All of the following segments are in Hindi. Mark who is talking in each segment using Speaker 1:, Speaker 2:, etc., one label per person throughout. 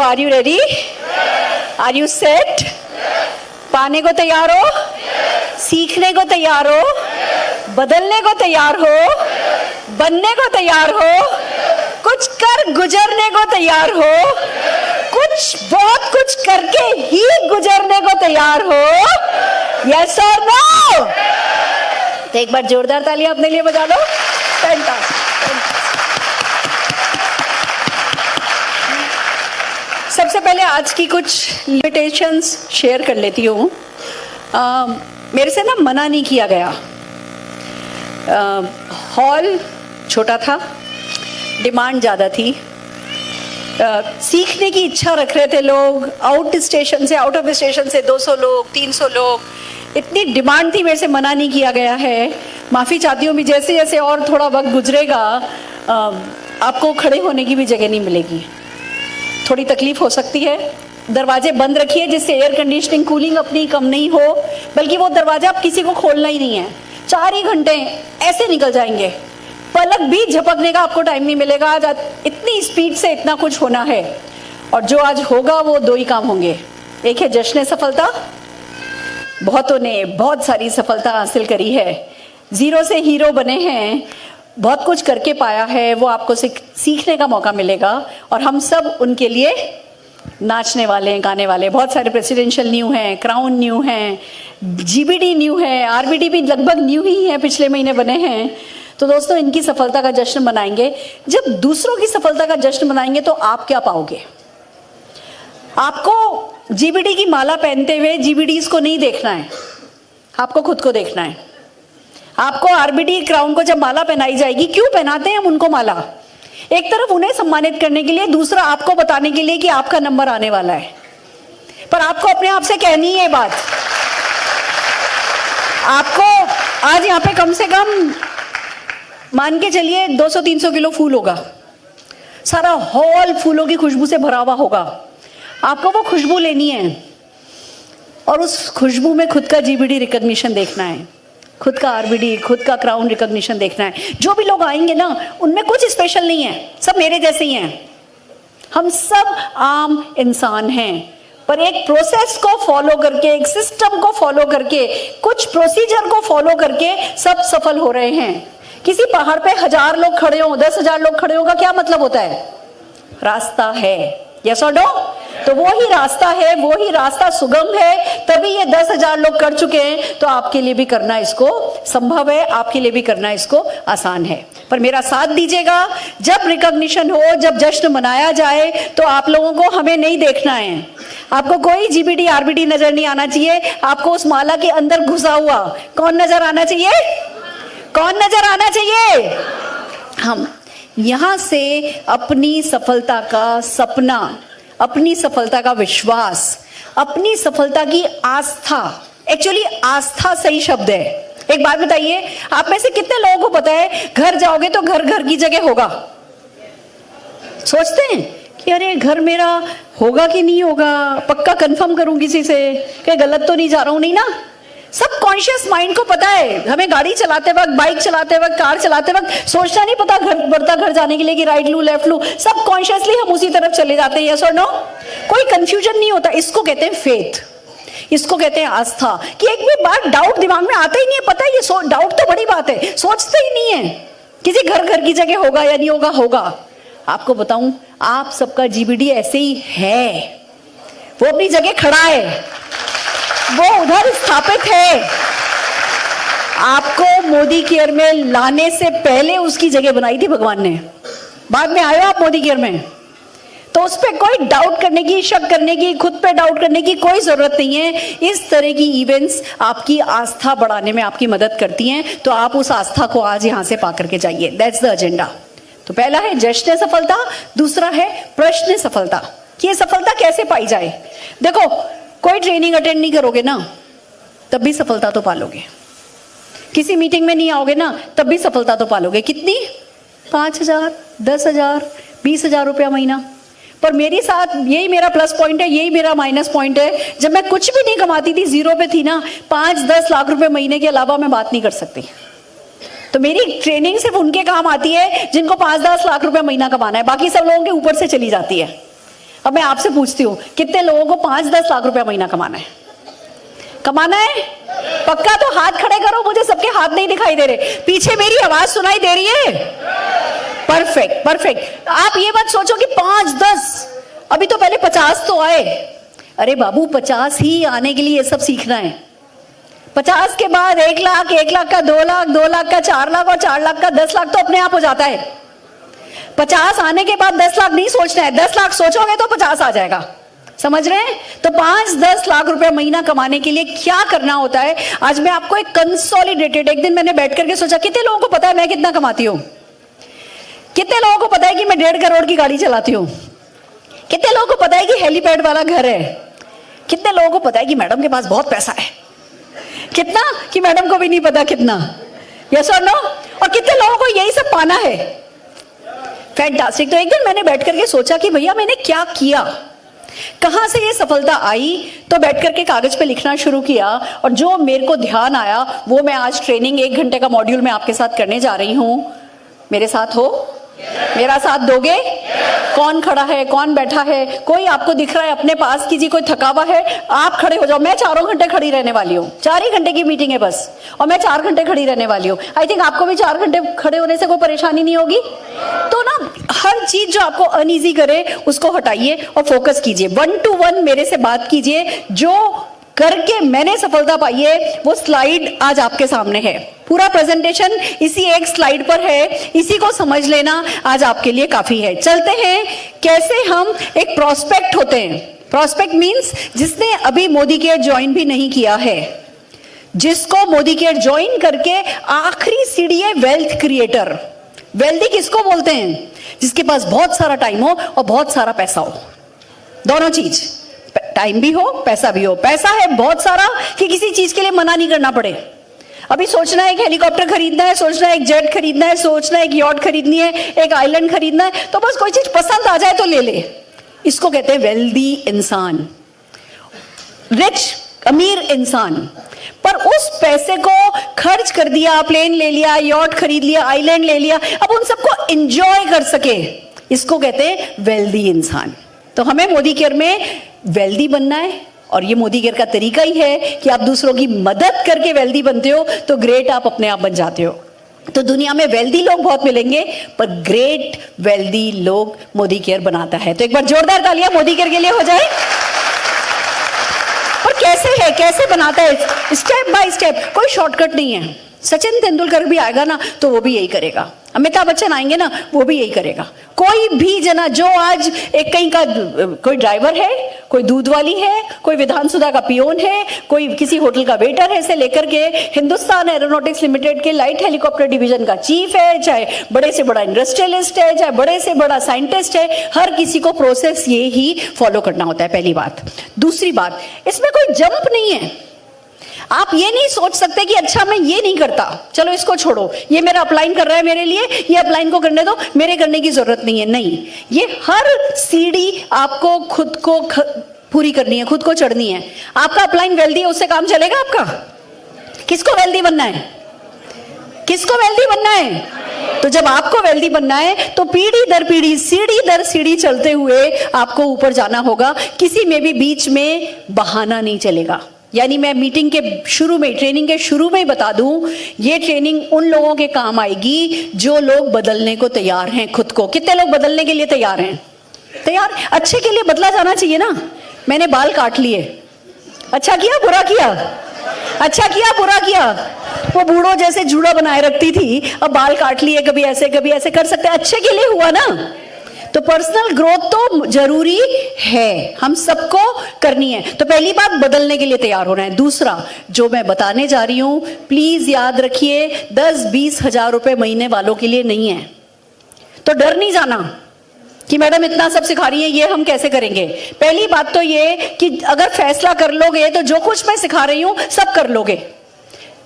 Speaker 1: Are you ready? Are you set? पाने को तैयार हो? सीखने को तैयार हो? बदलने को तैयार हो? बनने को तैयार हो? कुछ कर गुजरने को तैयार हो? कुछ बहुत कुछ करके ही गुजरने को तैयार हो? यस और नो? तो एक बार जोरदार तालियां अपने लिए बजा लो। सबसे पहले आज की कुछ लिमिटेशंस शेयर कर लेती हूँ। मेरे से ना मना नहीं किया गया। हॉल छोटा था, डिमांड ज़्यादा थी, सीखने की इच्छा रख रहे थे लोग। आउट ऑफ स्टेशन से 200 लोग, 300 लोग, इतनी डिमांड थी, मेरे से मना नहीं किया गया है। माफ़ी चाहती हूँ भी, जैसे जैसे और थोड़ा वक्त गुजरेगा आपको खड़े होने की भी जगह नहीं मिलेगी, थोड़ी तकलीफ हो सकती है। दरवाजे बंद रखिए जिससे एयर कंडीशनिंग कूलिंग अपनी कम नहीं हो, बल्कि वो दरवाजा आप किसी को खोलना ही नहीं है। 4 ही घंटे ऐसे निकल जाएंगे, पलक भी झपकने का आपको टाइम नहीं मिलेगा। आज इतनी स्पीड से इतना कुछ होना है, और जो आज होगा वो 2 ही काम होंगे। एक है जश्न सफलता, बहुतों ने बहुत सारी सफलता हासिल करी है, जीरो से हीरो बने हैं, बहुत कुछ करके पाया है, वो आपको सीखने का मौका मिलेगा। और हम सब उनके लिए नाचने वाले हैं, गाने वाले। बहुत सारे प्रेसिडेंशियल न्यू हैं, क्राउन न्यू हैं, जीबीडी न्यू है, आरबीडी भी लगभग न्यू ही है, पिछले महीने बने हैं। तो दोस्तों, इनकी सफलता का जश्न मनाएंगे। जब दूसरों की सफलता का जश्न मनाएंगे तो आप क्या पाओगे? आपको जीबीडी की माला पहनते हुए जीबीडीज को नहीं देखना है, आपको खुद को देखना है। आपको आरबीडी क्राउन को जब माला पहनाई जाएगी, क्यों पहनाते हैं हम उनको माला? एक तरफ उन्हें सम्मानित करने के लिए, दूसरा आपको बताने के लिए कि आपका नंबर आने वाला है। पर आपको अपने आप से कहनी है बात। आपको आज यहाँ पे कम से कम मान के चलिए 200-300 किलो फूल होगा, सारा हॉल फूलों की खुशबू से भरा हुआ होगा। आपको वो खुशबू लेनी है और उस खुशबू में खुद का जीबीडी रिकॉग्निशन देखना है, खुद का आरबीडी, खुद का क्राउन रिकॉग्निशन देखना है। जो भी लोग आएंगे ना, उनमें कुछ स्पेशल नहीं है, सब मेरे जैसे ही हैं। हम सब आम इंसान हैं, पर एक प्रोसेस को फॉलो करके, एक सिस्टम को फॉलो करके, कुछ प्रोसीजर को फॉलो करके सब सफल हो रहे हैं। किसी पहाड़ पे 1000 लोग खड़े हो, 10,000 लोग खड़े हो का क्या मतलब होता है? रास्ता है, यस और नो? तो वो ही रास्ता है, वो ही रास्ता सुगम है, तभी ये 10,000 लोग कर चुके हैं। तो आपके लिए भी करना इसको संभव है, आपके लिए भी करना इसको आसान है। पर मेरा साथ दीजिएगा, जब रिकॉग्निशन हो, जब जश्न मनाया जाए, तो आप लोगों को हमें नहीं देखना है। आपको कोई जीबीडी आरबीडी नजर नहीं आना चाहिए। आपको उस माला के अंदर घुसा हुआ कौन नजर आना चाहिए? कौन नजर आना चाहिए? हम यहां से अपनी सफलता का सपना, अपनी सफलता का विश्वास, अपनी सफलता की आस्था, एक्चुअली आस्था सही शब्द है। एक बात बताइए, आप में से कितने लोगों को पता है घर जाओगे तो घर घर की जगह होगा? सोचते हैं कि अरे घर मेरा होगा कि नहीं होगा, पक्का कंफर्म करूं किसी से कि गलत तो नहीं जा रहा हूं, नहीं ना? सब कॉन्शियस माइंड को पता है। हमें गाड़ी चलाते वक्त, बाइक चलाते वक्त, कार चलाते वक्त सोचना नहीं पता घर बढ़ता घर जाने के लिए कि राइट लू लेफ्ट लू, सब कॉन्शियसली हम उसी तरफ चले जाते हैं। यस और नो? कोई कंफ्यूजन नहीं होता। इसको कहते हैं फेथ, इसको कहते हैं आस्था, कि एक भी बात डाउट दिमाग में आता ही नहीं है। पता है ये डाउट तो बड़ी बात है, सोचते ही नहीं है किसी घर घर की जगह होगा या नहीं होगा। होगा। आपको बताऊं, आप सबका जीबीडी ऐसे ही है, वो अपनी जगह खड़ा है, वो उधर स्थापित है। आपको मोदी केयर में लाने से पहले उसकी जगह बनाई थी भगवान ने, बाद में आए हो आप मोदी केयर में। तो उस पर कोई डाउट करने की, शक करने की, खुद पे डाउट करने की कोई जरूरत नहीं है। इस तरह की इवेंट्स आपकी आस्था बढ़ाने में आपकी मदद करती हैं, तो आप उस आस्था को आज यहां से पा करके जाइए। That's the agenda. तो पहला है जश्न सफलता, दूसरा है प्रश्न सफलता, कि ये सफलता कैसे पाई जाए। देखो, कोई ट्रेनिंग अटेंड नहीं करोगे ना, तब भी सफलता तो पालोगे। किसी मीटिंग में नहीं आओगे ना, तब भी सफलता तो पालोगे। कितनी? 5,000, 10,000, 20,000 रुपया महीना। पर मेरे साथ यही मेरा प्लस पॉइंट है, यही मेरा माइनस पॉइंट है। जब मैं कुछ भी नहीं कमाती थी, जीरो पे थी ना, 5-10 लाख रुपए महीने के अलावा मैं बात नहीं कर सकती। तो मेरी ट्रेनिंग सिर्फ उनके काम आती है जिनको 5-10 लाख रुपए महीना कमाना है, बाकी सब लोगों के ऊपर से चली जाती है। अब मैं आपसे पूछती हूँ, कितने लोगों को 5-10 लाख रुपया महीना कमाना है? कमाना है? पक्का? तो हाथ खड़े करो, मुझे सबके हाथ नहीं दिखाई दे रहे, पीछे मेरी आवाज सुनाई दे रही है? Perfect perfect. आप ये मत सोचो कि 5-10, अभी तो पहले 50 तो आए। अरे बाबू, 50 ही आने के लिए ये सब सीखना है। 50 के बाद 1 लाख, 1 लाख का 2 लाख, 2 लाख का 4 लाख और 4 लाख का 10 लाख तो अपने आप हो जाता है। 50 आने के बाद 10 लाख नहीं सोचना है, 10 लाख सोचोगे तो 50 आ जाएगा। समझ रहे हैं? तो 5-10 लाख रुपया महीना कमाने के लिए क्या करना होता है, आज मैं आपको एक कंसोलिडेटेड, एक दिन मैंने बैठ करके सोचा, कितने लोगों को पता है मैं कितना कमाती हूँ? कितने लोगों को पता है कि मैं 1.5 करोड़ की गाड़ी चलाती हूँ? कितने लोगों को पता है कि हेलीपैड वाला घर है? कितने लोगों को पता है कि मैडम के पास बहुत पैसा है? कितना कि मैडम को भी नहीं पता कितना? यस और नो? और कितने लोगों को यही सब पाना है? फैंटास्टिक। तो एक दिन मैंने बैठ करके सोचा कि भैया मैंने क्या किया, कहां से ये सफलता आई, तो बैठ करके कागज पे लिखना शुरू किया और जो मेरे को ध्यान आया वो मैं आज ट्रेनिंग 1 घंटे का मॉड्यूल में आपके साथ करने जा रही हूं। मेरे साथ हो? मेरा साथ दोगे? कौन खड़ा है, कौन बैठा है? कोई आपको दिख रहा है अपने पास कीजिए, कोई थका हुआ है आप खड़े हो जाओ। मैं 4 घंटे खड़ी रहने वाली हूँ, 4 ही घंटे की मीटिंग है बस, और मैं 4 घंटे खड़ी रहने वाली हूँ। आई थिंक आपको भी 4 घंटे खड़े होने से कोई परेशानी नहीं होगी। तो ना हर चीज जो आपको अनईजी करे उसको हटाइए और फोकस कीजिए। 1 to 1 मेरे से बात कीजिए, जो करके मैंने सफलता पाई है वो स्लाइड आज आपके सामने है। पूरा प्रेजेंटेशन इसी एक स्लाइड पर है, इसी को समझ लेना आज आपके लिए काफी है। चलते हैं कैसे हम एक प्रोस्पेक्ट होते हैं। प्रोस्पेक्ट मींस जिसने अभी मोदी केयर ज्वाइन भी नहीं किया है, जिसको मोदी केयर ज्वाइन करके आखिरी सीढ़ी है वेल्थ क्रिएटर। वेल्दी किसको बोलते हैं? जिसके पास बहुत सारा टाइम हो और बहुत सारा पैसा हो, दोनों चीज, टाइम भी हो पैसा भी हो। पैसा है बहुत सारा कि किसी चीज के लिए मना नहीं करना पड़े। अभी सोचना है एक हेलीकॉप्टर खरीदना है, सोचना है एक जेट खरीदना है, सोचना है एक यॉट खरीदनी है, एक आइलैंड खरीदना है, तो बस कोई चीज पसंद आ जाए तो ले ले। इसको कहते हैं वेल्दी इंसान, रिच अमीर इंसान। पर उस पैसे को खर्च कर दिया, प्लेन ले लिया, यॉट खरीद लिया, आइलैंड ले लिया, अब उन सबको एंजॉय कर सके, इसको कहते हैं वेल्दी इंसान। तो हमें मोदी केयर में वेल्दी बनना है, और ये मोदी केयर का तरीका ही है कि आप दूसरों की मदद करके वेल्दी बनते हो तो ग्रेट आप अपने आप बन जाते हो। तो दुनिया में वेल्दी लोग बहुत मिलेंगे, पर ग्रेट वेल्दी लोग मोदी केयर बनाता है। तो एक बार जोरदार तालियां मोदी केयर के लिए हो जाए। और कैसे है, कैसे बनाता है? स्टेप बाय स्टेप, कोई शॉर्टकट नहीं है। सचिन तेंदुलकर भी आएगा ना तो वो भी यही करेगा, अमिताभ बच्चन आएंगे ना वो भी यही करेगा। कोई भी जना जो आज एक कहीं का कोई ड्राइवर है, कोई दूध वाली है, कोई विधानसभा का पियोन है, कोई किसी होटल का वेटर है, से लेकर के हिंदुस्तान एरोनॉटिक्स लिमिटेड के लाइट हेलीकॉप्टर डिवीजन का चीफ है, चाहे बड़े से बड़ा इंडस्ट्रियलिस्ट है, चाहे बड़े से बड़ा साइंटिस्ट है, हर किसी को प्रोसेस ये ही फॉलो करना होता है, पहली बात। दूसरी बात, इसमें कोई जंप नहीं है। आप ये नहीं सोच सकते कि अच्छा मैं ये नहीं करता, चलो इसको छोड़ो, ये मेरा अपलाइन कर रहा है मेरे लिए, ये अपलाइन को करने दो, मेरे करने की जरूरत नहीं है। नहीं, ये हर सीढ़ी आपको खुद को पूरी करनी है, खुद को चढ़नी है। आपका अपलाइन वेल्दी है, उससे काम चलेगा आपका? किसको वेल्दी बनना है? किसको वेल्दी बनना है? तो जब आपको वेल्दी बनना है तो पीढ़ी दर पीढ़ी, सीढ़ी दर सीढ़ी चलते हुए आपको ऊपर जाना होगा। किसी में भी बीच में बहाना नहीं चलेगा। यानी मैं मीटिंग के शुरू में, ट्रेनिंग के शुरू में ही बता दूं, ये ट्रेनिंग उन लोगों के काम आएगी जो लोग बदलने को तैयार हैं खुद को। कितने लोग बदलने के लिए तैयार हैं? तैयार। अच्छे के लिए बदला जाना चाहिए ना। मैंने बाल काट लिए, अच्छा किया बुरा किया? अच्छा किया बुरा किया? वो बूढ़ों जैसे जूड़ा बनाए रखती थी, अब बाल काट लिए, कभी ऐसे कर सकते, अच्छे के लिए हुआ ना। तो पर्सनल ग्रोथ तो जरूरी है, हम सबको करनी है। तो पहली बात, बदलने के लिए तैयार होना है। दूसरा जो मैं बताने जा रही हूं, प्लीज याद रखिए, 10-20 हजार रुपए महीने वालों के लिए नहीं है। तो डर नहीं जाना कि मैडम इतना सब सिखा रही है, ये हम कैसे करेंगे। पहली बात तो ये कि अगर फैसला कर लोगे तो जो कुछ मैं सिखा रही हूं सब कर लोगे।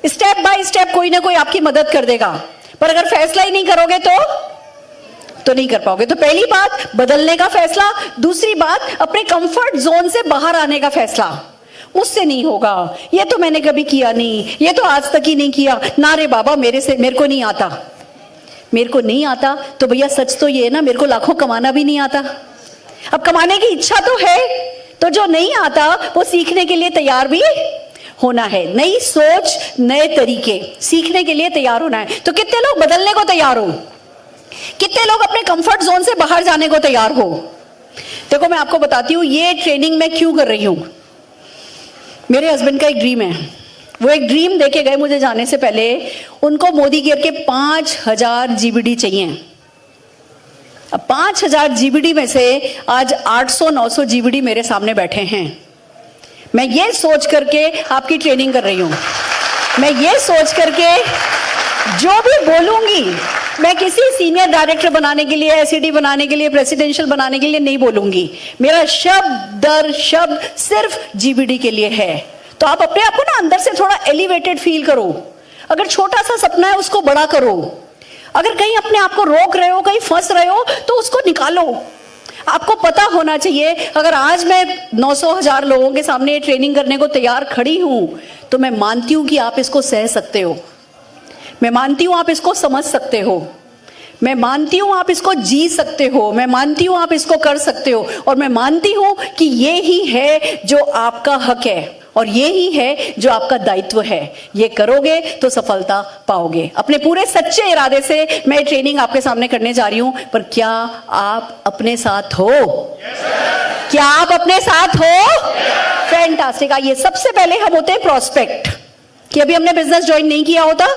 Speaker 1: स्टेप बाय स्टेप कोई ना कोई आपकी मदद कर देगा, पर अगर फैसला ही नहीं करोगे तो नहीं कर पाओगे। तो पहली बात, बदलने का फैसला। दूसरी बात, अपने कंफर्ट जोन से बाहर आने का फैसला। मुझसे नहीं होगा, ये तो मैंने कभी किया नहीं, ये तो आज तक ही नहीं किया, ना रे बाबा मेरे को नहीं आता। मेरे को नहीं आता तो भैया सच तो ये है ना, मेरे को लाखों कमाना भी नहीं आता। अब कमाने की इच्छा तो है, तो जो नहीं आता वो सीखने के लिए तैयार भी होना है। नई सोच, नए तरीके सीखने के लिए तैयार होना है। तो कितने लोग बदलने को तैयार हो? कितने लोग अपने कंफर्ट जोन से बाहर जाने को तैयार हो? देखो मैं आपको बताती हूँ ये ट्रेनिंग मैं क्यों कर रही हूँ। मेरे हस्बैंड का एक ड्रीम है, वो एक ड्रीम देके गए मुझे जाने से पहले। उनको मोदी केयर के 5000 जीबीडी चाहिए। अब 5000 जीबीडी में से आज 800-900 जीबीडी मेरे सामने बैठे हैं। मैं ये सोच करके आपकी ट्रेनिंग कर रही हूं। मैं ये सोच करके जो भी बोलूंगी, मैं किसी सीनियर डायरेक्टर बनाने के लिए, एसईडी बनाने के लिए, प्रेसिडेंशियल बनाने के लिए नहीं बोलूंगी। मेरा शब्द दर शब्द सिर्फ जीबीडी के लिए है। तो आप अपने आप को ना अंदर से थोड़ा एलिवेटेड फील करो। अगर छोटा सा सपना है उसको बड़ा करो। अगर कहीं अपने आप को रोक रहे हो, कहीं फंस रहे हो, तो उसको निकालो। आपको पता होना चाहिए अगर आज मैं 900,000 लोगों के सामने ट्रेनिंग करने को तैयार खड़ी हूं, तो मैं मानती हूं कि आप इसको सह सकते हो। मैं मानती हूं आप इसको समझ सकते हो। मैं मानती हूं आप इसको जी सकते हो। मैं मानती हूं आप इसको कर सकते हो। और मैं मानती हूं कि ये ही है जो आपका हक है और ये ही है जो आपका दायित्व है। ये करोगे तो सफलता पाओगे। अपने पूरे सच्चे इरादे से मैं ट्रेनिंग आपके सामने करने जा रही हूं। पर क्या आप अपने साथ हो? क्या आप अपने साथ हो? फैंटास्टिक। आइए सबसे पहले हम होते हैं प्रोस्पेक्ट, कि अभी हमने बिजनेस ज्वाइन नहीं किया होता,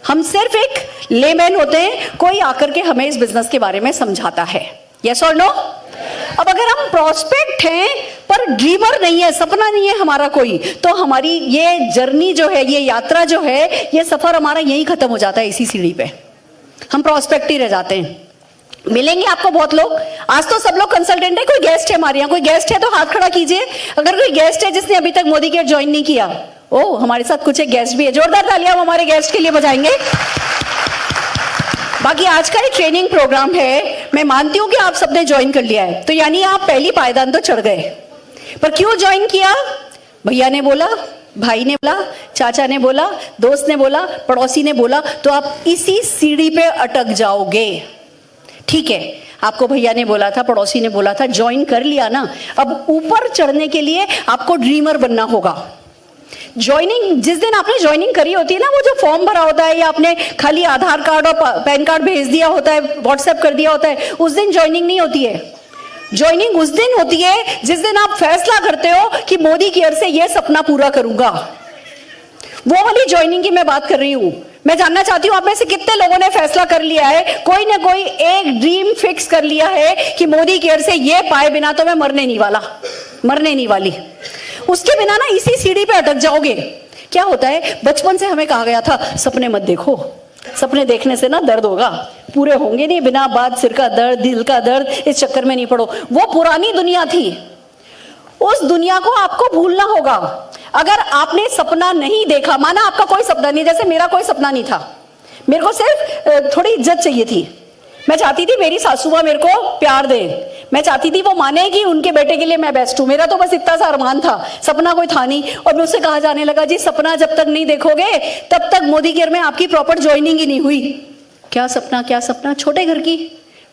Speaker 1: हम सिर्फ एक लेमैन होते हैं। कोई आकर के हमें इस बिजनेस के बारे में समझाता है। यस और नो? अब अगर हम प्रोस्पेक्ट हैं पर ड्रीमर नहीं है, सपना नहीं है हमारा कोई, तो हमारी ये जर्नी जो है, ये यात्रा जो है, ये सफर हमारा यहीं खत्म हो जाता है, इसी सीढ़ी पे। हम प्रोस्पेक्ट ही रह जाते हैं। मिलेंगे आपको बहुत लोग। आज तो सब लोग कंसल्टेंट है। कोई गेस्ट है हमारे यहाँ? कोई गेस्ट है तो हाथ खड़ा कीजिए। अगर कोई गेस्ट है जिसने अभी तक मोदी केयर ज्वाइन नहीं किया। ओ, हमारे साथ कुछ एक गेस्ट भी है। जोरदार तालियां हम हमारे गेस्ट के लिए बजाएंगे। बाकी आज का ये ट्रेनिंग प्रोग्राम है, मैं मानती हूं कि आप सबने ज्वाइन कर लिया है, तो यानी आप पहली पायदान तो चढ़ गए। पर क्यों ज्वाइन किया? भैया ने बोला, भाई ने बोला, चाचा ने बोला, दोस्त ने बोला, पड़ोसी ने बोला, तो आप इसी सीढ़ी पे अटक जाओगे। ठीक है, आपको भैया ने बोला था, पड़ोसी ने बोला था, ज्वाइन कर लिया ना। अब ऊपर चढ़ने के लिए आपको ड्रीमर बनना होगा। ज्वाइनिंग, जिस दिन आपने ज्वाइनिंग करी होती है ना, वो जो फॉर्म भरा होता है या आपने खाली आधार कार्ड और पैन कार्ड भेज दिया होता है, व्हाट्सएप कर दिया होता है, उस दिन ज्वाइनिंग नहीं होती है। ज्वाइनिंग उस दिन होती है जिस दिन आप फैसला करते हो कि मोदी केयर से ये सपना पूरा करूंगा। वो वाली ज्वाइनिंग की मैं बात कर रही हूं। मैं जानना चाहती हूं आप में से कितने लोगों ने फैसला कर लिया है, कोई ना कोई एक ड्रीम फिक्स कर लिया है कि मोदी केयर से ये पाए बिना तो मैं मरने नहीं वाला, मरने नहीं वाली। उसके बिना ना इसी सीढ़ी पे अटक जाओगे। क्या होता है, बचपन से हमें कहा गया था सपने मत देखो, सपने देखने से ना दर्द होगा, पूरे होंगे नहीं, बिना बात सिर का दर्द, दिल का दर्द, इस चक्कर में नहीं पड़ो। वो पुरानी दुनिया थी। उस दुनिया को आपको भूलना होगा। अगर आपने सपना नहीं देखा, माना आपका कोई सपना नहीं, जैसे मेरा कोई सपना नहीं था, मेरे को सिर्फ थोड़ी इज्जत चाहिए थी। मैं चाहती थी मेरी सासू माँ मेरे को प्यार दे, मैं चाहती थी वो माने कि उनके बेटे के लिए मैं बेस्ट हूं। मेरा तो बस इतना सा अरमान था, सपना कोई था नहीं। और मुझसे कहा जाने लगा, जी सपना जब तक नहीं देखोगे तब तक मोदी केयर में आपकी प्रॉपर ज्वाइनिंग ही नहीं हुई। क्या सपना, क्या सपना? छोटे घर की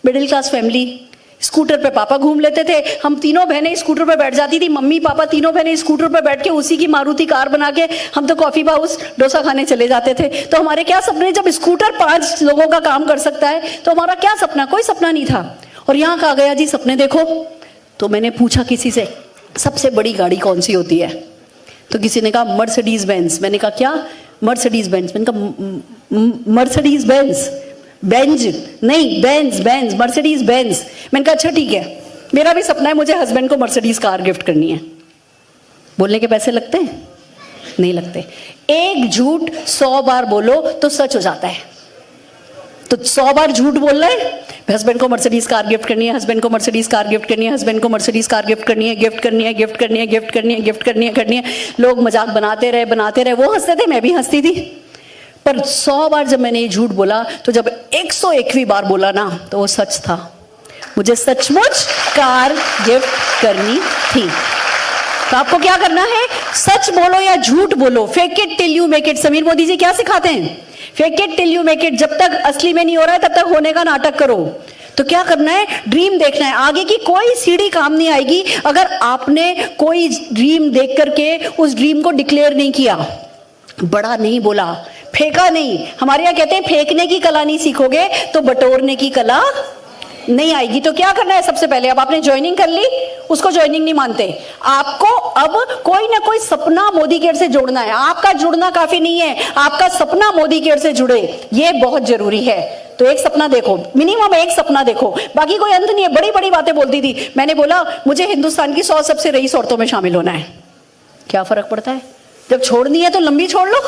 Speaker 1: मिडिल क्लास फैमिली, स्कूटर पे पापा घूम लेते थे, हम तीनों बहनें स्कूटर पे बैठ जाती थी, मम्मी पापा तीनों बहनें स्कूटर पे बैठ के उसी की मारुति कार बना के हम तो कॉफी हाउस डोसा खाने चले जाते थे। तो हमारे क्या सपने, जब स्कूटर 5 लोगों का काम कर सकता है तो हमारा क्या सपना? कोई सपना नहीं था। और यहाँ कहा गया जी सपने देखो। तो मैंने पूछा किसी से, सबसे बड़ी गाड़ी कौन सी होती है? तो किसी ने कहा मर्सिडीज बेंज। मैंने कहा क्या? Mercedes Benz. मैंने कहा मर्सिडीज बेंज, बेंज नहीं, बेंज, बेंज, मर्सिडीज बेंज। मैंने कहा अच्छा ठीक है, मेरा भी सपना है, मुझे हस्बैंड को मर्सिडीज कार गिफ्ट करनी है। बोलने के पैसे लगते हैं? नहीं लगते। एक झूठ 100 बार बोलो तो सच हो जाता है। तो 100 बार झूठ बोल रहे हैं, हस्बैंड को मर्सिडीज कार गिफ्ट करनी है, हस्बैंड को मर्सिडीज कार गिफ्ट करनी है, हस्बैंड को मर्सिडीज कार गिफ्ट करनी है, गिफ्ट करनी है, गिफ्ट करनी है, गिफ्ट करनी है, गिफ्ट करनी है, करनी है। लोग मजाक बनाते रहे, वो हंसते थे, मैं भी हंसती थी। पर 100 बार जब मैंने ये झूठ बोला, तो जब 101वीं बार बोला ना, तो वो सच था। मुझे सचमुच कार गिफ्ट करनी थी। तो आपको क्या करना है? सच बोलो या झूठ बोलो। Fake it till you make it. Sameer Modi ji क्या सिखाते हैं? Fake it till you make it. जब तक असली में नहीं हो रहा है तब तक होने का नाटक करो। तो क्या करना है, ड्रीम देखना है। आगे की कोई सीढ़ी काम नहीं आएगी अगर आपने कोई ड्रीम देख करके उस ड्रीम को डिक्लेयर नहीं किया, बड़ा नहीं बोला, फेंका नहीं। हमारे यहाँ कहते हैं फेंकने की कला नहीं सीखोगे तो बटोरने की कला नहीं आएगी। तो क्या करना है, सबसे पहले अब आपने ज्वाइनिंग कर ली, उसको ज्वाइनिंग नहीं मानते, आपको अब कोई ना कोई सपना मोदी केयर से जोड़ना है। आपका जुड़ना काफी नहीं है, आपका सपना मोदी केयर से जुड़े, ये बहुत जरूरी है। तो एक सपना देखो, मिनिमम एक सपना देखो, बाकी कोई अंत नहीं है। बड़ी बड़ी बातें बोलती थी, मैंने बोला मुझे हिंदुस्तान की 100 सबसे रईस औरतों में शामिल होना है। क्या फर्क पड़ता है, जब छोड़नी है तो लंबी छोड़ लो,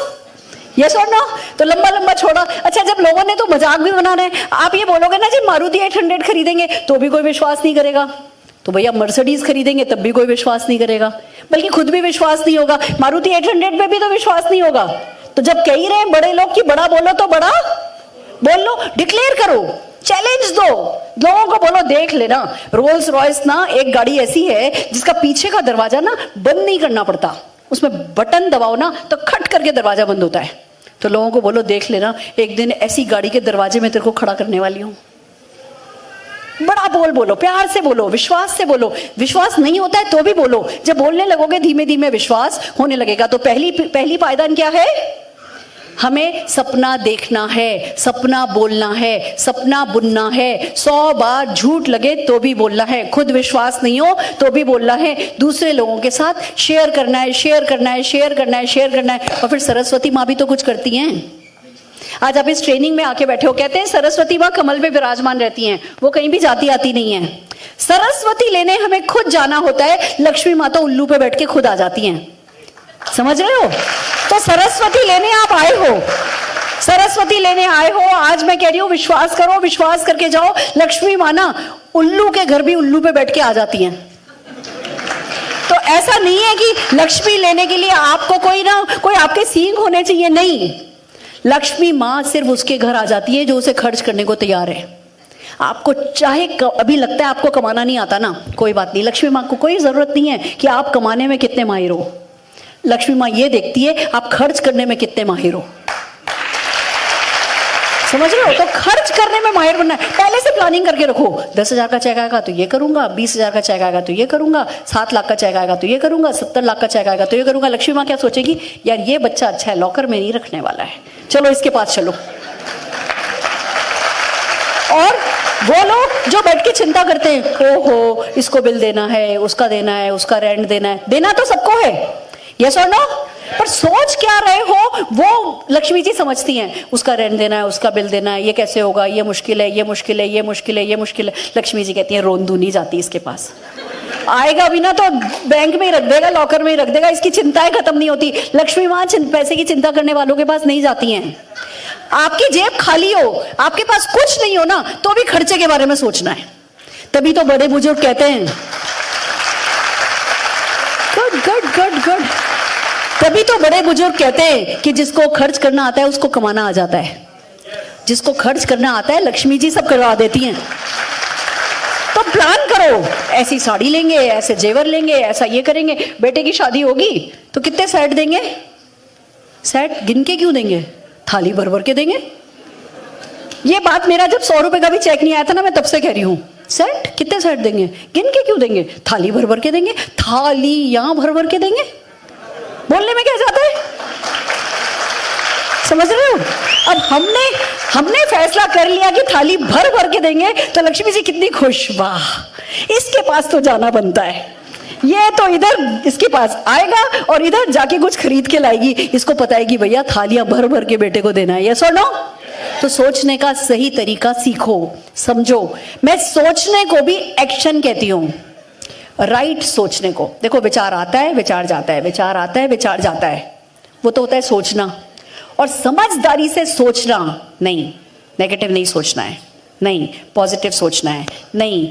Speaker 1: ये छोड़ना तो लंबा लंबा छोड़ा। अच्छा, जब लोगों ने तो मजाक भी बना रहे हैं, आप ये बोलोगे ना जी मारुति 800 खरीदेंगे तो भी कोई विश्वास नहीं करेगा, तो भैया मर्सिडीज खरीदेंगे तब भी कोई विश्वास नहीं करेगा, बल्कि खुद भी विश्वास नहीं होगा, मारुति 800 पे भी तो विश्वास नहीं होगा। तो जब कह ही रहे हैं बड़े लोग कि बड़ा बोलो तो बड़ा बोल लो, डिक्लेयर करो, चैलेंज दो, लोगों को बोलो देख लेना। रोल्स रॉयस ना एक गाड़ी ऐसी है जिसका पीछे का दरवाजा ना बंद नहीं करना पड़ता, उसमें बटन दबाओ ना तो खट करके दरवाजा बंद होता है। तो लोगों को बोलो देख लेना, एक दिन ऐसी गाड़ी के दरवाजे में तेरे को खड़ा करने वाली हूं। बड़ा बोल बोलो, प्यार से बोलो, विश्वास से बोलो। विश्वास नहीं होता है तो भी बोलो, जब बोलने लगोगे धीमे धीमे विश्वास होने लगेगा। तो पहली पायदान क्या है, हमें सपना देखना है, सपना बोलना है, सपना बुनना है। 100 बार झूठ लगे तो भी बोलना है, खुद विश्वास नहीं हो तो भी बोलना है, दूसरे लोगों के साथ शेयर करना है, शेयर करना है, शेयर करना है, शेयर करना है। और फिर सरस्वती माँ भी तो कुछ करती हैं। आज आप इस ट्रेनिंग में आके बैठे हो, कहते हैं सरस्वती माँ कमल पे विराजमान रहती हैं, वो कहीं भी जाती आती नहीं है। सरस्वती लेने हमें खुद जाना होता है, लक्ष्मी माता उल्लू पे बैठ के खुद आ जाती हैं, समझ रहे हो। तो सरस्वती लेने आप आए हो, सरस्वती लेने आए हो। आज मैं कह रही हूं विश्वास करो, विश्वास करके जाओ। लक्ष्मी माना उल्लू के घर भी उल्लू पे बैठ के आ जाती हैं। तो ऐसा नहीं है कि लक्ष्मी लेने के लिए आपको कोई आपके सींग होने चाहिए, नहीं। लक्ष्मी माँ सिर्फ उसके घर आ जाती है जो उसे खर्च करने को तैयार है। आपको चाहे अभी लगता है आपको कमाना नहीं आता ना, कोई बात नहीं, लक्ष्मी माँ को कोई जरूरत नहीं है कि आप कमाने में कितने माहिर हो। लक्ष्मी माँ ये देखती है आप खर्च करने में कितने माहिर हो, समझ रहे हो। तो खर्च करने में माहिर बनना है, पहले से प्लानिंग करके रखो। 10,000 का चेक आएगा तो ये करूंगा, 20,000 का चेक आएगा तो ये करूंगा, 7 लाख का चेक आएगा तो ये करूंगा, 70 लाख का चेक आएगा तो ये करूंगा। लक्ष्मी माँ क्या सोचेगी, यार ये बच्चा अच्छा है, लॉकर में नहीं रखने वाला है, चलो इसके पास चलो। और वो लोग जो बैठ के चिंता करते हैं, ओहो इसको बिल देना है, उसका देना है, उसका रेंट देना है, देना तो सबको है, यस और नो, पर सोच क्या रहे हो वो लक्ष्मी जी समझती हैं। उसका रेंट देना है, उसका बिल देना है, ये कैसे होगा, ये मुश्किल है, ये मुश्किल है, ये मुश्किल है, ये मुश्किल है। लक्ष्मी जी कहती हैं रोंदू नहीं जाती इसके पास, आएगा भी ना तो बैंक में ही रख देगा, लॉकर में ही रख देगा, इसकी चिंताएं खत्म नहीं होती। लक्ष्मी माँ पैसे की चिंता करने वालों के पास नहीं जाती हैं। आपकी जेब खाली हो, आपके पास कुछ नहीं हो ना, तो भी खर्चे के बारे में सोचना है। तभी तो बड़े बुजुर्ग कहते हैं गुड गुड गुड गुड, तभी तो बड़े बुजुर्ग कहते हैं कि जिसको खर्च करना आता है उसको कमाना आ जाता है। जिसको खर्च करना आता है लक्ष्मी जी सब करवा देती हैं। तो प्लान करो, ऐसी साड़ी लेंगे, ऐसे जेवर लेंगे, ऐसा ये करेंगे। बेटे की शादी होगी तो कितने सेट देंगे, सेट गिन के क्यों देंगे, थाली भर भर के देंगे। ये बात मेरा जब 100 रुपए का भी चेक नहीं आया था ना, मैं तब से कह रही हूँ, सेट कितने सेट देंगे, गिन के क्यों देंगे, थाली भर भर के देंगे। थाली यहां भर भर के देंगे, बोलने में क्या जाता है, समझ रहे हो। अब हमने फैसला कर लिया कि थाली भर भर के देंगे, तो लक्ष्मी जी कितनी खुश, वाह इसके पास तो जाना बनता है, ये तो इधर इसके पास आएगा और इधर जाके कुछ खरीद के लाएगी। इसको पता है कि भैया थालियां भर भर के बेटे को देना है, यस और नो। तो सोचने का सही तरीका सीखो, समझो। मैं सोचने को भी एक्शन कहती हूं, राइट सोचने को। देखो विचार आता है, विचार जाता है, विचार आता है, विचार जाता है, वो तो होता है सोचना। और समझदारी से सोचना, नहीं नेगेटिव नहीं सोचना है, नहीं पॉजिटिव सोचना है, नहीं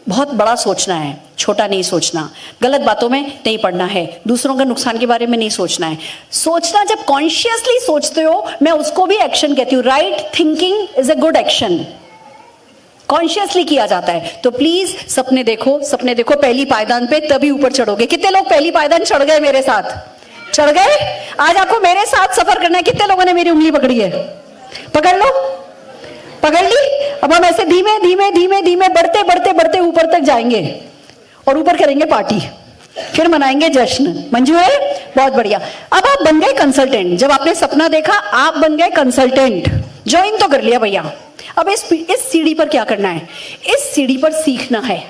Speaker 1: बहुत बड़ा सोचना है, छोटा नहीं सोचना, गलत बातों में नहीं पड़ना है, दूसरों का नुकसान के बारे में नहीं सोचना है। सोचना जब कॉन्शियसली सोचते हो, मैं उसको भी एक्शन कहती हूँ। Right thinking is a good action, consciously किया जाता है। तो प्लीज सपने देखो, सपने देखो पहली पायदान पे, तभी ऊपर चढ़ोगे। कितने लोग पहली पायदान चढ़ गए मेरे साथ, चढ़ गए। आज आपको मेरे साथ सफर करना है। कितने लोगों ने मेरी उंगली पकड़ी है, पकड़ लो, पकड़ ली। अब हम ऐसे धीमे धीमे धीमे धीमे बढ़ते बढ़ते बढ़ते ऊपर तक जाएंगे और ऊपर करेंगे पार्टी, फिर मनाएंगे जश्न। मंजूर है? बहुत बढ़िया। अब आप बन गए कंसल्टेंट। जब आपने सपना देखा आप बन गए कंसल्टेंट, ज्वाइन तो कर लिया भैया। अब इस सीढ़ी पर क्या करना है? इस सीढ़ी पर सीखना है।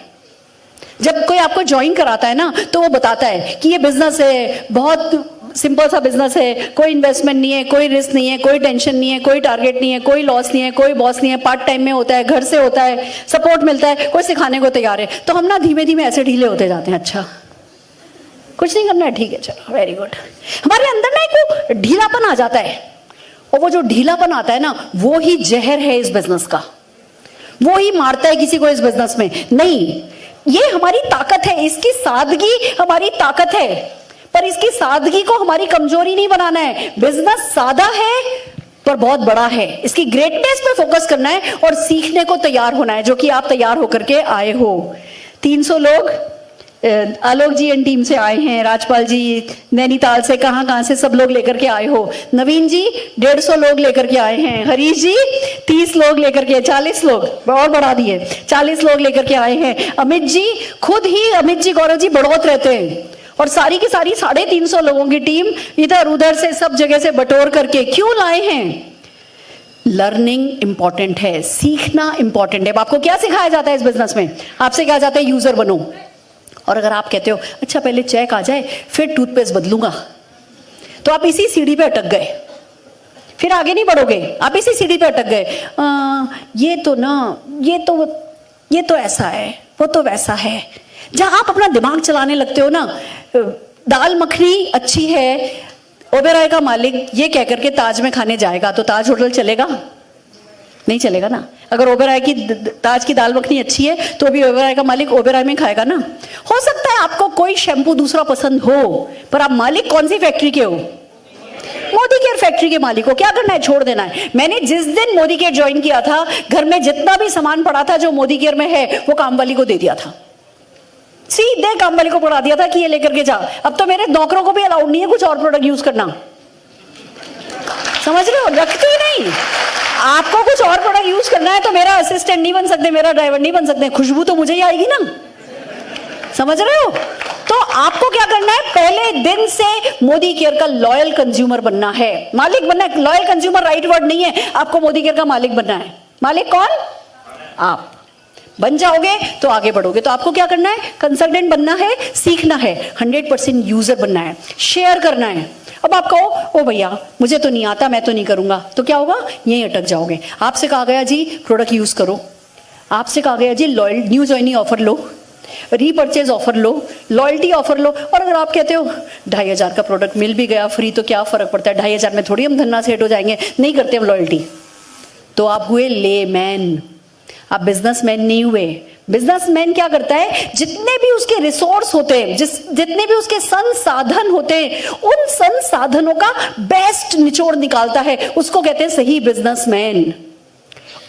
Speaker 1: जब कोई आपको ज्वाइन कराता है ना तो वो बताता है कि ये बिजनेस है, बहुत सिंपल सा बिजनेस है, कोई इन्वेस्टमेंट नहीं है, कोई रिस्क नहीं है, कोई टेंशन नहीं है, कोई टारगेट नहीं है, कोई लॉस नहीं है, कोई बॉस नहीं है, पार्ट टाइम में होता है, घर से होता है, सपोर्ट मिलता है, कोई सिखाने को तैयार है। तो हम ना धीमे धीमे ऐसे ढीले होते जाते हैं। अच्छा कुछ नहीं करना है, ठीक है, चलो वेरी गुड। हमारे अंदर ना एक ढीलापन आ जाता है, और वो जो ढीलापन आता है ना वो ही जहर है इस बिजनेस का, वो ही मारता है किसी को इस बिजनेस में। नहीं, ये हमारी ताकत है, इसकी सादगी हमारी ताकत है, पर इसकी सादगी को हमारी कमजोरी नहीं बनाना है। बिजनेस सादा है पर बहुत बड़ा है, इसकी ग्रेटनेस पे फोकस करना है और सीखने को तैयार होना है, जो कि आप तैयार होकर के आए हो। 300 लोग आलोक जी एंड टीम से आए हैं, राजपाल जी नैनीताल से, कहां से सब लोग लेकर के आए हो। नवीन जी 150 लोग लेकर के आए हैं, हरीश जी 30 लोग लेकर के, 40 लोग और बढ़ा दिए, 40 लोग लेकर के आए हैं। अमित जी खुद ही, अमित जी गौरव जी बढ़ोत रहते हैं, और सारी की सारी 350 लोगों की टीम इधर उधर से सब जगह से बटोर करके क्यों लाए हैं? लर्निंग इंपॉर्टेंट है, सीखना इंपॉर्टेंट है। आपको क्या सिखाया जाता है इस बिजनेस में? आपसे कहा जाता है यूजर बनो, और अगर आप कहते हो अच्छा पहले चेक आ जाए फिर टूथपेस्ट बदलूंगा, तो आप इसी सीढ़ी पे अटक गए, फिर आगे नहीं बढ़ोगे, आप इसी सीढ़ी पे अटक गए। ये तो ना, ये तो ऐसा है, वो तो वैसा है। जहां आप अपना दिमाग चलाने लगते हो ना, दाल मखनी अच्छी है, ओबेरॉय का मालिक ये कह करके ताज में खाने जाएगा तो ताज होटल चलेगा? नहीं चलेगा ना। अगर ओबेरॉय की ताज की दाल मखनी अच्छी है तो भी ओबेरॉय का मालिक ओबेरॉय में खाएगा ना। हो सकता है आपको कोई शैम्पू दूसरा पसंद हो, पर आप मालिक कौन सी फैक्ट्री के हो? मोदी केयर फैक्ट्री के मालिक को। क्या करना है? छोड़ देना है। मैंने जिस दिन मोदी केयर ज्वाइन किया था, घर में जितना भी सामान पड़ा था जो मोदी केयर में है वो काम वाली को दे दिया था, सीधे काम वाली को पढ़ा दिया था कि ये लेकर के जा। अब तो मेरे नौकरों को भी अलाउड नहीं है कुछ और प्रोडक्ट यूज करना, समझ रहे हो? रखते ही नहीं। आपको कुछ और प्रोडक्ट यूज करना है तो मेरा असिस्टेंट नहीं बन सकते, मेरा ड्राइवर नहीं बन सकते, खुशबू तो मुझे ही आएगी ना, समझ रहे हो? तो आपको क्या करना है? पहले दिन से मोदी केयर का लॉयल कंज्यूमर बनना है, मालिक बनना है। लॉयल कंज्यूमर राइट वर्ड नहीं है, आपको मोदी केयर का मालिक बनना है। मालिक कौन? आप बन जाओगे तो आगे बढ़ोगे। तो आपको क्या करना है? कंसल्टेंट बनना है, सीखना है, 100% यूजर बनना है, शेयर करना है। अब आप कहो ओ भैया मुझे तो नहीं आता, मैं तो नहीं करूंगा, तो क्या होगा? यहीं अटक जाओगे। आपसे कहा गया जी प्रोडक्ट यूज करो, आपसे कहा गया जी लॉयल न्यू ज्वाइनिंग ऑफर लो, रीपर्चेज ऑफर लो, लॉयल्टी ऑफर लो, और अगर आप कहते हो 2500 का प्रोडक्ट मिल भी गया फ्री तो क्या फर्क पड़ता है, 2500 में थोड़ी हम धन्ना सेट हो जाएंगे, नहीं करते हम लॉयल्टी, तो आप हुए लेमैन, आप बिजनेसमैन नहीं हुए। बिजनेसमैन क्या करता है? जितने भी उसके रिसोर्स होते हैं, जितने भी उसके संसाधन होते हैं, उन संसाधनों का बेस्ट निचोड़ निकालता है, उसको कहते हैं सही बिजनेसमैन।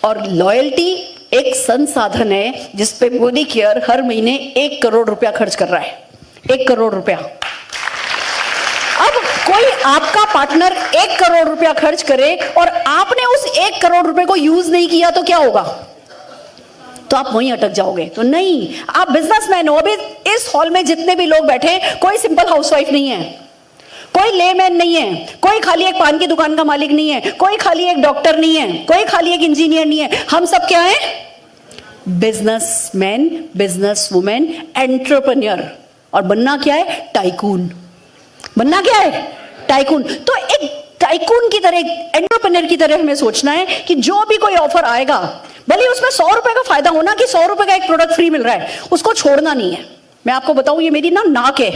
Speaker 1: और लॉयल्टी एक संसाधन है जिसपे मोदी केयर हर महीने 1 करोड़ रुपया खर्च कर रहा है, 1 करोड़ रुपया। अब कोई आपका पार्टनर 1 करोड़ रुपया खर्च करे और आपने उस 1 करोड़ रुपए को यूज नहीं किया तो क्या होगा? तो आप वहीं अटक जाओगे। तो नहीं, आप बिजनेसमैन हो। अभी इस हॉल में जितने भी लोग बैठे, कोई सिंपल हाउसवाइफ नहीं है, कोई लेमैन नहीं है, कोई खाली एक पान की दुकान का मालिक नहीं है, कोई खाली एक डॉक्टर नहीं है, कोई खाली एक इंजीनियर नहीं है। हम सब क्या है? Businessman, business women, entrepreneur. और बनना क्या है? टाइकून। बनना क्या है? टाइकून। तो एक टाइकून की तरह, एंटरप्रेन्योर की तरह हमें सोचना है कि जो भी कोई ऑफर आएगा, भले उसमें 100 रुपए का फायदा होना कि 100 रुपए का एक प्रोडक्ट फ्री मिल रहा है, उसको छोड़ना नहीं है। मैं आपको बताऊं, ये मेरी ना नाक है,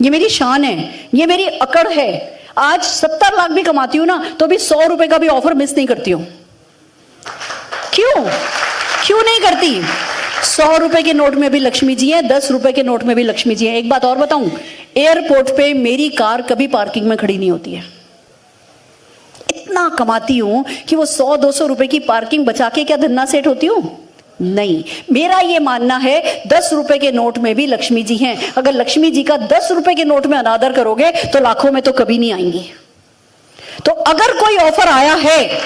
Speaker 1: ये मेरी शान है, ये मेरी अकड़ है। आज 70 लाख भी कमाती हूं ना तो भी 100 रुपए का भी ऑफर मिस नहीं करती हूं। क्यों नहीं करती? 100 रुपए के नोट में भी लक्ष्मी जी है, 10 रुपए के नोट में भी लक्ष्मी जी है। एक बात और बताऊं, एयरपोर्ट पे मेरी कार कभी पार्किंग में खड़ी नहीं होती है। इतना कमाती हूं कि वो 100-200 रुपए की पार्किंग बचा के क्या धन्ना सेठ होती हूं? नहीं। मेरा ये मानना है 10 रुपए के नोट में भी लक्ष्मी जी हैं। अगर लक्ष्मी जी का 10 रुपए के नोट में अनादर करोगे तो लाखों में तो कभी नहीं आएंगी। तो अगर कोई ऑफर आया है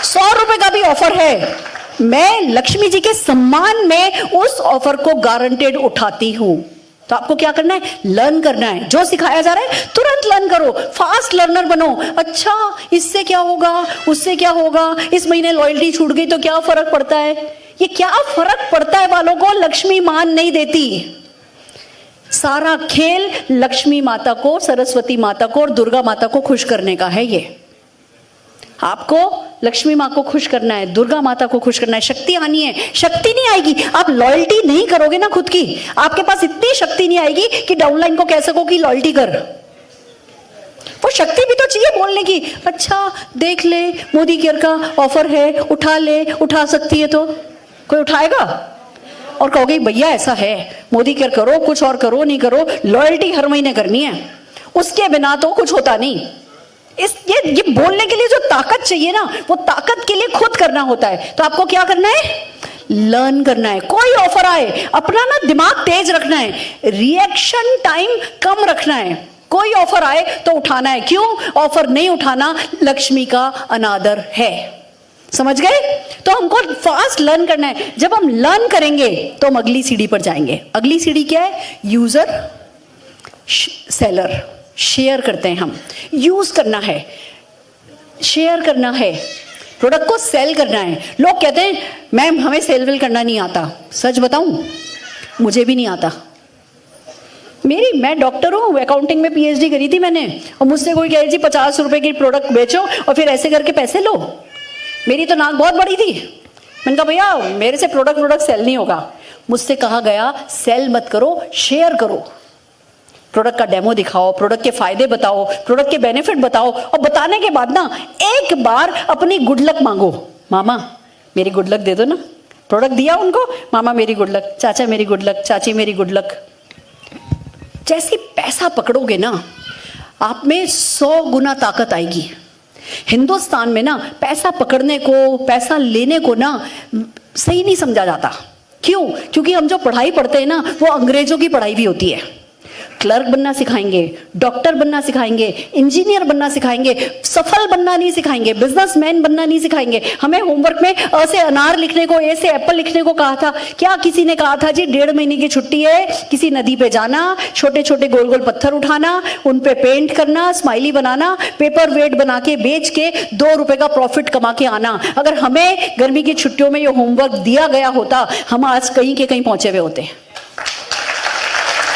Speaker 1: 100 रुपए का भी ऑफर है, मैं लक्ष्मी जी के सम्मान में उस ऑफर को गारंटेड उठाती हूं। तो आपको क्या करना है? लर्न करना है। जो सिखाया जा रहा है तुरंत लर्न करो, फास्ट लर्नर बनो। अच्छा इससे क्या होगा, उससे क्या होगा, इस महीने लॉयल्टी छूट गई तो क्या फर्क पड़ता है? ये क्या फर्क पड़ता है वालों को लक्ष्मी मान नहीं देती। सारा खेल लक्ष्मी माता को, सरस्वती माता को और दुर्गा माता को खुश करने का है। ये आपको लक्ष्मी माँ को खुश करना है, दुर्गा माता को खुश करना है। शक्ति आनी है, शक्ति नहीं आएगी आप लॉयल्टी नहीं करोगे ना खुद की, आपके पास इतनी शक्ति नहीं आएगी कि डाउनलाइन को कह सको कि लॉयल्टी कर। वो शक्ति भी तो चाहिए बोलने की। अच्छा देख ले मोदी केयर का ऑफर है, उठा ले, उठा सकती है तो कोई उठाएगा? और कहोगे भैया ऐसा है मोदी केयर करो, कुछ और करो नहीं करो, लॉयल्टी हर महीने करनी है, उसके बिना तो कुछ होता नहीं। ये बोलने के लिए जो ताकत चाहिए ना, वो ताकत के लिए खुद करना होता है। तो आपको क्या करना है? लर्न करना है। कोई ऑफर आए अपना ना दिमाग तेज रखना है, रिएक्शन टाइम कम रखना है। कोई ऑफर आए तो उठाना है। क्यों? ऑफर नहीं उठाना लक्ष्मी का अनादर है। समझ गए? तो हमको फास्ट लर्न करना है। जब हम लर्न करेंगे तो हम अगली सीढ़ी पर जाएंगे। अगली सीढ़ी क्या है? User seller. शेयर करते हैं हम, यूज करना है, शेयर करना है, प्रोडक्ट को सेल करना है। लोग कहते हैं मैम हमें सेल वेल करना नहीं आता। सच बताऊं मुझे भी नहीं आता। मैं डॉक्टर हूं, अकाउंटिंग में पीएचडी करी थी मैंने, और मुझसे कोई कहे जी 50 रुपए की प्रोडक्ट बेचो और फिर ऐसे करके पैसे लो। मेरी तो नाक बहुत बड़ी थी। मैंने कहा भैया मेरे से प्रोडक्ट सेल नहीं होगा। मुझसे कहा गया सेल मत करो, शेयर करो। प्रोडक्ट का डेमो दिखाओ, प्रोडक्ट के फायदे बताओ, प्रोडक्ट के बेनिफिट बताओ, और बताने के बाद ना एक बार अपनी गुड लक मांगो। मामा मेरी गुड लक दे दो ना। प्रोडक्ट दिया उनको, मामा मेरी गुड लक, चाचा मेरी गुड लक, चाची मेरी गुड लक। जैसे पैसा पकड़ोगे ना आप में 100 गुना ताकत आएगी। हिंदुस्तान में ना पैसा पकड़ने को, पैसा लेने को ना सही नहीं समझा जाता। क्यों? क्योंकि हम जो पढ़ाई पढ़ते हैं ना वो अंग्रेजों की पढ़ाई भी होती है। क्लर्क बनना सिखाएंगे, डॉक्टर बनना सिखाएंगे, इंजीनियर बनना सिखाएंगे, सफल बनना नहीं सिखाएंगे, बिजनेसमैन बनना नहीं सिखाएंगे। हमें होमवर्क में अ से अनार लिखने को, ए से एप्पल लिखने को कहा था। क्या किसी ने कहा था जी 1.5 महीने की छुट्टी है, किसी नदी पे जाना, छोटे छोटे गोल गोल पत्थर उठाना, उन पे पेंट करना, स्माइली बनाना, पेपर वेट बना के बेच के 2 रुपए का प्रॉफिट कमा के आना। अगर हमें गर्मी की छुट्टियों में ये होमवर्क दिया गया होता हम आज कहीं के कहीं पहुंचे हुए होते।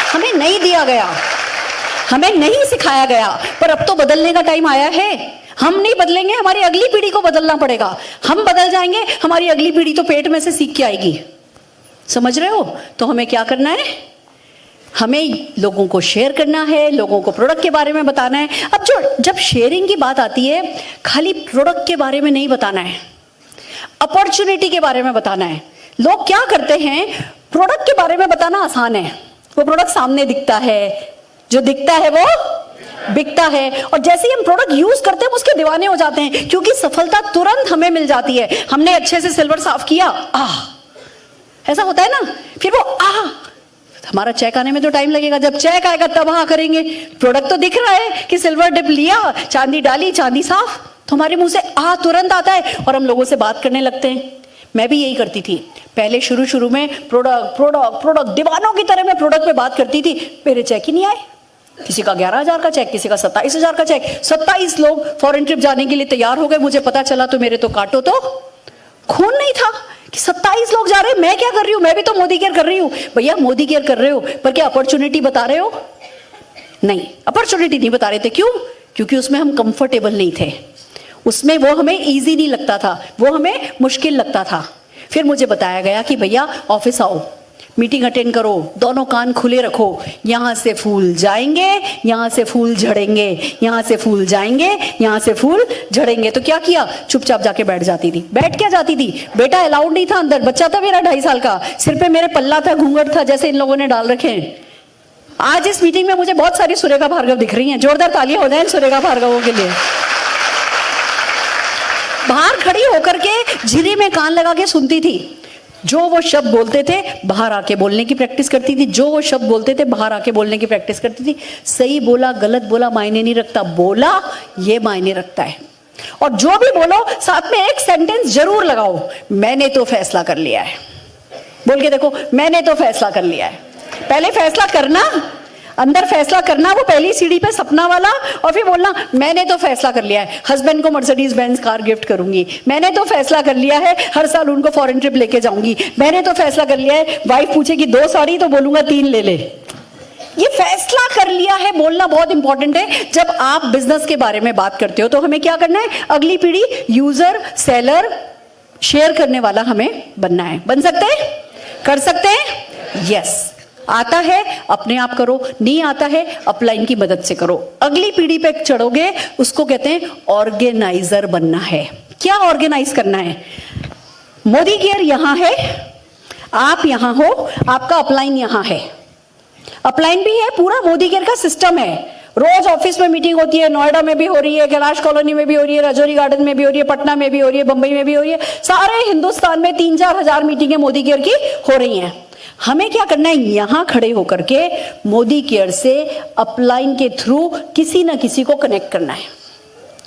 Speaker 1: हमें नहीं दिया गया, हमें नहीं सिखाया गया, पर अब तो बदलने का टाइम आया है। हम नहीं बदलेंगे, हमारी अगली पीढ़ी को बदलना पड़ेगा। हम बदल जाएंगे, हमारी अगली पीढ़ी तो पेट में से सीख के आएगी। समझ रहे हो? तो हमें क्या करना है? हमें लोगों को शेयर करना है, लोगों को प्रोडक्ट के बारे में बताना है। अब जब शेयरिंग की बात आती है, खाली प्रोडक्ट के बारे में नहीं बताना है, अपॉर्चुनिटी के बारे में बताना है। लोग क्या करते हैं, प्रोडक्ट के बारे में बताना आसान है, वो प्रोडक्ट सामने दिखता है, जो दिखता है वो बिकता है, और जैसे ही हम प्रोडक्ट यूज करते हैं उसके दीवाने हो जाते हैं, क्योंकि सफलता तुरंत हमें मिल जाती है। हमने अच्छे से सिल्वर साफ किया, ऐसा होता है ना, फिर वो हमारा चेक आने में तो टाइम लगेगा, जब चेक आएगा तब करेंगे। प्रोडक्ट तो दिख रहा है कि सिल्वर डिप लिया, चांदी डाली, चांदी साफ, तो हमारे मुंह से तुरंत आता है और हम लोगों से बात करने लगते हैं। मैं भी यही करती थी पहले, शुरू में प्रोडक्ट दीवानों की तरह मैं प्रोडक्ट पे बात करती थी। मेरे चेक ही नहीं आए, किसी का 11,000 का चेक, किसी का 27,000 का चेक। 27 लोग फॉरेन ट्रिप जाने के लिए तैयार हो गए। मुझे पता चला तो मेरे तो काटो तो खून नहीं था कि 27 लोग जा रहे हैं, मैं क्या कर रही हूँ? मैं भी तो मोदी केयर कर रही हूँ। भैया मोदी केयर कर रहे हो, पर क्या अपॉर्चुनिटी बता रहे हो? नहीं, अपॉर्चुनिटी नहीं बता रहे थे। क्यों? क्योंकि उसमें हम कंफर्टेबल नहीं थे, उसमें वो हमें इजी नहीं लगता था, वो हमें मुश्किल लगता था। फिर मुझे बताया गया कि भैया ऑफिस आओ, मीटिंग अटेंड करो, दोनों कान खुले रखो, यहाँ से फूल जाएंगे, यहाँ से फूल झड़ेंगे, यहाँ से फूल जाएंगे, यहाँ से फूल झड़ेंगे। तो क्या किया? चुपचाप जाके बैठ जाती थी। बैठ क्या जाती थी? बेटा अलाउड नहीं था अंदर, बच्चा था मेरा 2.5 साल का, सिर पे मेरे पल्ला था, घूंघट था, जैसे इन लोगों ने डाल रखे हैं। आज इस मीटिंग में मुझे बहुत सारी सुरेखा भार्गव दिख रही हैं, जोरदार तालियां हो जाए सुरेखा भार्गवों के लिए। बाहर खड़ी होकर के झिरी में कान लगा के सुनती थी, जो वो शब्द बोलते थे बाहर आके बोलने की प्रैक्टिस करती थी, जो वो शब्द बोलते थे बाहर आके बोलने की प्रैक्टिस करती थी। सही बोला गलत बोला मायने नहीं रखता, बोला ये मायने रखता है। और जो भी बोलो साथ में एक सेंटेंस जरूर लगाओ, मैंने तो फैसला कर लिया है। बोल के देखो, मैंने तो फैसला कर लिया है। पहले फैसला करना, अंदर फैसला करना, वो पहली सीढ़ी पे सपना वाला, और फिर बोलना मैंने तो फैसला कर लिया है हस्बैंड को मर्सिडीज बेंज कार गिफ्ट करूंगी, मैंने तो फैसला कर लिया है हर साल उनको फॉरेन ट्रिप लेके जाऊंगी, मैंने तो फैसला कर लिया है वाइफ पूछेगी 2 साड़ी तो बोलूंगा 3 ले ले। ये फैसला कर लिया है बोलना बहुत इंपॉर्टेंट है। जब आप बिजनेस के बारे में बात करते हो तो हमें क्या करना है, अगली पीढ़ी यूजर, सेलर, शेयर करने वाला हमें बनना है। बन सकते हैं, कर सकते हैं, यस। आता है अपने आप करो, नहीं आता है अपलाइन की मदद से करो। अगली पीढ़ी पे चढ़ोगे, उसको कहते हैं ऑर्गेनाइजर बनना है। क्या ऑर्गेनाइज करना है? मोदी केयर यहां है, आप यहां हो, आपका अपलाइन यहां है, अपलाइन भी है, पूरा मोदी केयर का सिस्टम है। रोज ऑफिस में मीटिंग होती है, नोएडा में भी हो रही है, कैलाश कॉलोनी में भी हो रही है, राजौरी गार्डन में भी हो रही है, पटना में भी हो रही है, बंबई में भी हो रही है, सारे हिंदुस्तान में 3-4 हजार मीटिंगें मोदी केयर की हो रही हैं। हमें क्या करना है, यहां खड़े होकर के मोदी केयर से अपलाइन के थ्रू किसी ना किसी को कनेक्ट करना है।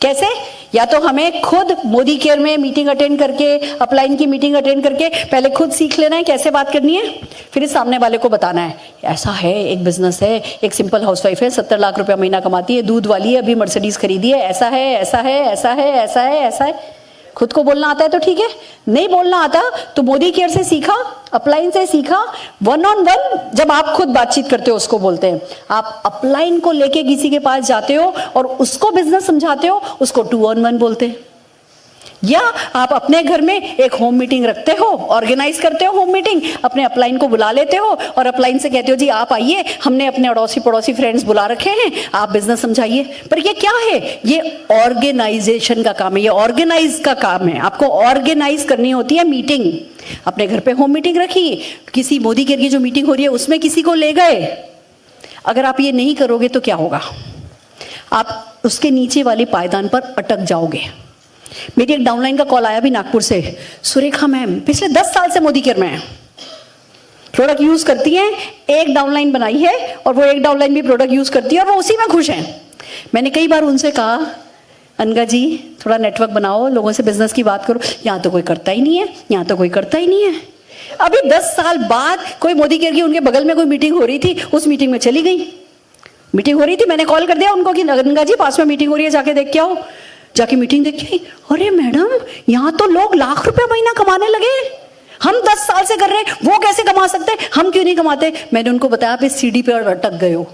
Speaker 1: कैसे? या तो हमें खुद मोदी केयर में मीटिंग अटेंड करके, अपलाइन की मीटिंग अटेंड करके पहले खुद सीख लेना है कैसे बात करनी है, फिर इस सामने वाले को बताना है ऐसा है, एक बिजनेस है, एक सिंपल हाउसवाइफ है, 70 लाख रुपया महीना कमाती है, दूध वाली है, अभी मर्सिडीज खरीदी है, ऐसा है, ऐसा है, ऐसा है, ऐसा है, ऐसा है। खुद को बोलना आता है तो ठीक है, नहीं बोलना आता तो मोदी केयर से सीखा, अपलाइन से सीखा, 1-on-1 जब आप खुद बातचीत करते हो उसको बोलते हैं। आप अपलाइन को लेके किसी के पास जाते हो और उसको बिजनेस समझाते हो, उसको 2-on-1 बोलते हैं। या आप अपने घर में एक होम मीटिंग रखते हो, ऑर्गेनाइज करते हो होम मीटिंग, अपने अपलाइन को बुला लेते हो और अपलाइन से कहते हो जी आप आइए, हमने अपने अड़ोसी पड़ोसी फ्रेंड्स बुला रखे हैं, आप बिजनेस समझाइए। पर ये क्या है? ये ऑर्गेनाइजेशन का काम है, ये ऑर्गेनाइज का काम है। आपको ऑर्गेनाइज करनी होती है मीटिंग। अपने घर पे होम मीटिंग रखी, किसी मोदी केयर की जो मीटिंग हो रही है उसमें किसी को ले गए। अगर आप ये नहीं करोगे तो क्या होगा? आप उसके नीचे वाले पायदान पर अटक जाओगे। मेरी एक डाउनलाइन का कॉल आया भी नागपुर से, सुरेखा मैम पिछले 10 साल से मोदी केयर में है, प्रोडक्ट यूज करती हैं, एक डाउनलाइन बनाई है और वो एक डाउनलाइन भी प्रोडक्ट यूज करती है और वो उसी में खुश हैं। मैंने कई बार उनसे कहा अनगा जी थोड़ा नेटवर्क बनाओ, लोगों से बिजनेस की बात करो, यहाँ तो कोई करता ही नहीं है, यहाँ तो कोई करता ही नहीं है। अभी 10 साल बाद कोई मोदी केयर की उनके बगल में कोई मीटिंग हो रही थी, उस मीटिंग में चली गई। मीटिंग हो रही थी, मैंने कॉल कर दिया उनको कि अनगा जी पास में मीटिंग हो रही है, जाके देख के आओ। जाके मीटिंग देखी, अरे मैडम यहाँ तो लोग लाख रुपया महीना कमाने लगे, हम 10 साल से कर रहे हैं, वो कैसे कमा सकते हैं, हम क्यों नहीं कमाते? मैंने उनको बताया आप इस सीढ़ी पे और अटक गए हो।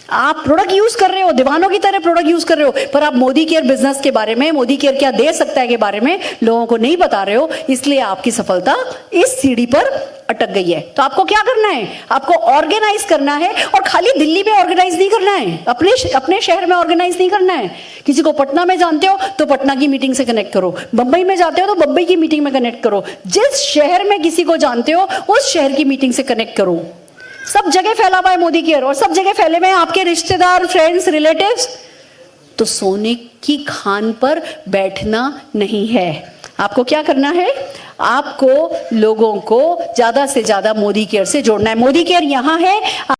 Speaker 1: आप प्रोडक्ट यूज कर रहे हो, दीवानों की तरह प्रोडक्ट यूज कर रहे हो, पर आप मोदी केयर बिजनेस के बारे में, मोदी केयर क्या दे सकता है के बारे में लोगों को नहीं बता रहे हो, इसलिए आपकी सफलता इस सीढ़ी पर अटक गई है। तो आपको क्या करना है? आपको ऑर्गेनाइज करना है, और खाली दिल्ली में ऑर्गेनाइज नहीं करना है, अपने शहर में ऑर्गेनाइज नहीं करना है। किसी को पटना में जानते हो तो पटना की मीटिंग से कनेक्ट करो, बंबई में जाते हो तो बंबई की मीटिंग में कनेक्ट करो, जिस शहर में किसी को जानते हो उस शहर की मीटिंग से कनेक्ट करो। सब जगह फैला हुआ है मोदी केयर, और सब जगह फैले हुए हैं आपके रिश्तेदार, फ्रेंड्स, रिलेटिव्स। तो सोने की खान पर बैठना नहीं है। आपको क्या करना है? आपको लोगों को ज्यादा से ज्यादा मोदी केयर से जोड़ना है। मोदी केयर यहां है।